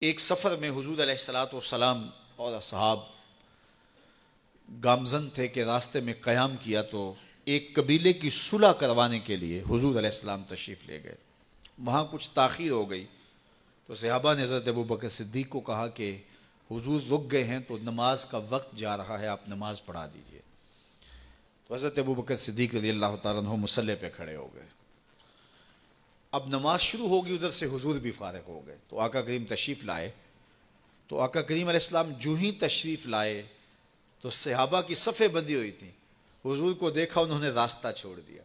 ایک سفر میں حضور علیہ الصلوۃ والسلام اور اصحاب گامزن تھے کہ راستے میں قیام کیا تو ایک قبیلے کی صلح کروانے کے لیے حضور علیہ السلام تشریف لے گئے. وہاں کچھ تاخیر ہو گئی تو صحابہ نے حضرت ابوبکر صدیق کو کہا کہ حضور رک گئے ہیں تو نماز کا وقت جا رہا ہے، آپ نماز پڑھا دیجئے. تو حضرت ابوبکر صدیق رضی اللہ تعالیٰ عنہ مصلی پہ کھڑے ہو گئے. اب نماز شروع ہوگی، ادھر سے حضور بھی فارغ ہو گئے تو آقا کریم تشریف لائے. تو آقا کریم علیہ السلام جو ہی تشریف لائے تو صحابہ کی صفیں بندی ہوئی تھیں. حضور کو دیکھا، انہوں نے راستہ چھوڑ دیا.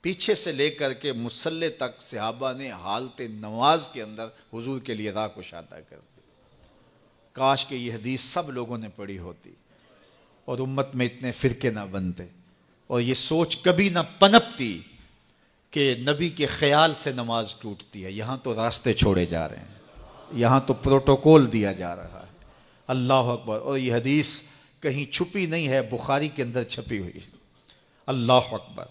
پیچھے سے لے کر کے مصلی تک صحابہ نے حالت نماز کے اندر حضور کے لیے راہ کشادہ کر دی. کاش کہ یہ حدیث سب لوگوں نے پڑھی ہوتی اور امت میں اتنے فرقے نہ بنتے اور یہ سوچ کبھی نہ پنپتی کہ نبی کے خیال سے نماز ٹوٹتی ہے. یہاں تو راستے چھوڑے جا رہے ہیں، یہاں تو پروٹوکول دیا جا رہا ہے. اللہ اکبر. اور یہ حدیث کہیں چھپی نہیں ہے، بخاری کے اندر چھپی ہوئی ہے. اللہ اکبر.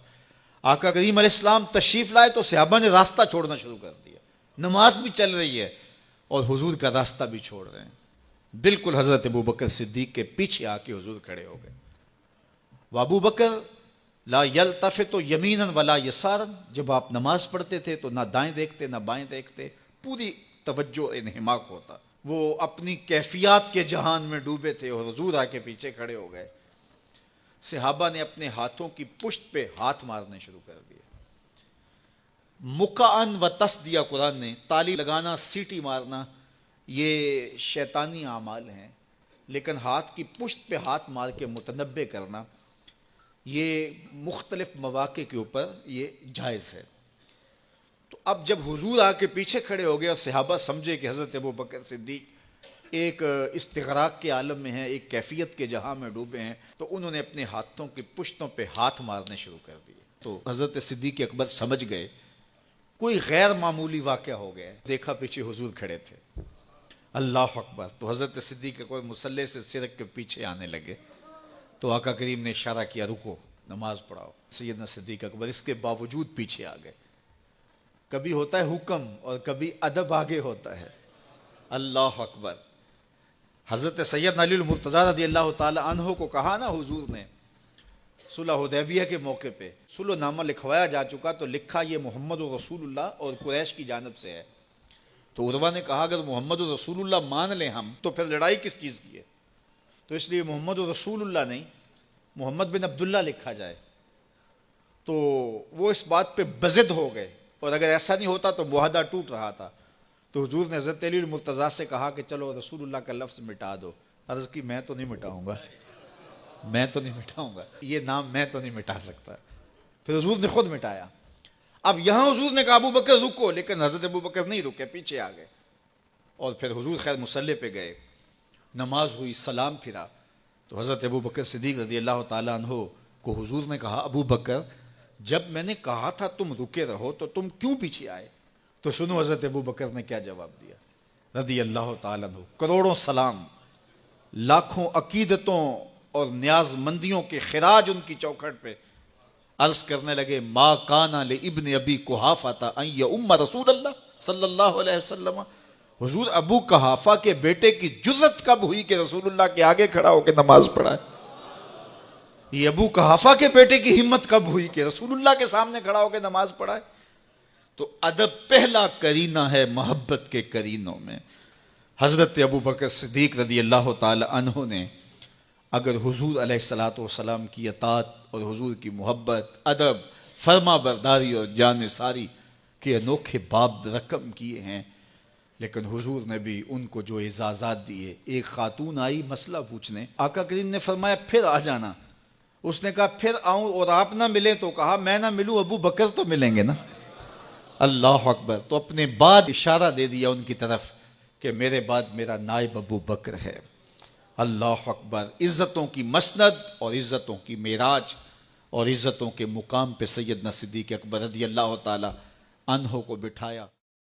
آقا کریم علیہ السلام تشریف لائے تو صحابہ نے راستہ چھوڑنا شروع کر دیا. نماز بھی چل رہی ہے اور حضور کا راستہ بھی چھوڑ رہے ہیں. بالکل حضرت ابوبکر صدیق کے پیچھے آ کے حضور کھڑے ہو گئے. وابو بکر لا یلتفت یمینا ولا یسارا. جب آپ نماز پڑھتے تھے تو نہ دائیں دیکھتے نہ بائیں دیکھتے، پوری توجہ انہماک ہوتا. وہ اپنی کیفیات کے جہان میں ڈوبے تھے اور حضور آ کے پیچھے کھڑے ہو گئے. صحابہ نے اپنے ہاتھوں کی پشت پہ ہاتھ مارنے شروع کر دیے. مکعن و تس دیا قرآن نے. تالی لگانا، سیٹی مارنا یہ شیطانی اعمال ہیں، لیکن ہاتھ کی پشت پہ ہاتھ مار کے متنبہ کرنا یہ مختلف مواقع کے اوپر یہ جائز ہے. تو اب جب حضور آ کے پیچھے کھڑے ہو گئے اور صحابہ سمجھے کہ حضرت ابوبکر صدیق ایک استغراق کے عالم میں ہیں، ایک کیفیت کے جہاں میں ڈوبے ہیں، تو انہوں نے اپنے ہاتھوں کی پشتوں پہ ہاتھ مارنے شروع کر دیے. تو حضرت صدیق اکبر سمجھ گئے کوئی غیر معمولی واقعہ ہو گیا. دیکھا پیچھے حضور کھڑے تھے. اللہ اکبر. تو حضرت صدیق اکبر مصلی سے سرک کے پیچھے آنے لگے تو آقا کریم نے اشارہ کیا رکو، نماز پڑھاؤ. سیدنا صدیق اکبر اس کے باوجود پیچھے آ گئے. کبھی ہوتا ہے حکم اور کبھی ادب آگے ہوتا ہے. اللہ اکبر. حضرت سیدنا علی المرتضیٰ رضی اللہ تعالی عنہ کو کہا نا حضور نے صلح حدیبیہ کے موقع پہ صلح نامہ لکھوایا جا چکا تو لکھا یہ محمد رسول اللہ اور قریش کی جانب سے ہے. تو عروہ نے کہا اگر محمد رسول اللہ مان لیں ہم تو پھر لڑائی کس چیز کی ہے؟ تو اس لیے محمد رسول اللہ نہیں، محمد بن عبداللہ لکھا جائے. تو وہ اس بات پہ بضد ہو گئے اور اگر ایسا نہیں ہوتا تو معاہدہ ٹوٹ رہا تھا. تو حضور نے حضرت علی المرتضیٰ سے کہا کہ چلو رسول اللہ کا لفظ مٹا دو. عرض کی میں تو نہیں مٹاؤں گا، میں تو نہیں مٹاؤں گا، یہ نام میں تو نہیں مٹا سکتا. پھر حضور نے خود مٹایا. اب یہاں حضور نے کہا ابو بکر رکو، لیکن حضرت ابو بکر نہیں رکے، پیچھے آ گئے. اور پھر حضور خیر مصلی پہ گئے، نماز ہوئی، سلام پھرا. تو حضرت ابو بکر صدیق رضی اللہ تعالیٰ عنہ کو حضور نے کہا ابو بکر جب میں نے کہا تھا تم رکے رہو تو تم کیوں پیچھے آئے؟ تو سنو حضرت ابو بکر نے کیا جواب دیا رضی اللہ تعالیٰ عنہ. کروڑوں سلام، لاکھوں عقیدتوں اور نیاز مندیوں کے خراج ان کی چوکھٹ پہ. عرض کرنے لگے ما کان لابن ابی قحافہ ان یؤم رسول اللہ صلی اللہ علیہ وسلم. حضور ابو قحافہ کے بیٹے کی جرت کب ہوئی کہ رسول اللہ کے آگے کھڑا ہو کے نماز پڑھائے؟ یہ ابو قحافہ کے بیٹے کی ہمت کب ہوئی کہ رسول اللہ کے سامنے کھڑا ہو کے نماز پڑھائے؟ تو ادب پہلا کرینہ ہے محبت کے کرینوں میں. حضرت ابو بکر صدیق رضی اللہ تعالی عنہ نے اگر حضور علیہ الصلوۃ والسلام کی اطاعت اور حضور کی محبت، ادب، فرما برداری اور جانثاری کے انوکھے باب رقم کیے ہیں، لیکن حضور نے بھی ان کو جو اعزازات دیے. ایک خاتون آئی مسئلہ پوچھنے، آقا کریم نے فرمایا پھر آ جانا. اس نے کہا پھر آؤں اور آپ نہ ملیں؟ تو کہا میں نہ ملوں ابو بکر تو ملیں گے نا. اللہ اکبر. تو اپنے بعد اشارہ دے دیا ان کی طرف کہ میرے بعد میرا نائب ابو بکر ہے. اللہ اکبر. عزتوں کی مسند اور عزتوں کی معراج اور عزتوں کے مقام پہ سیدنا صدیق اکبر رضی اللہ تعالی عنہ کو بٹھایا.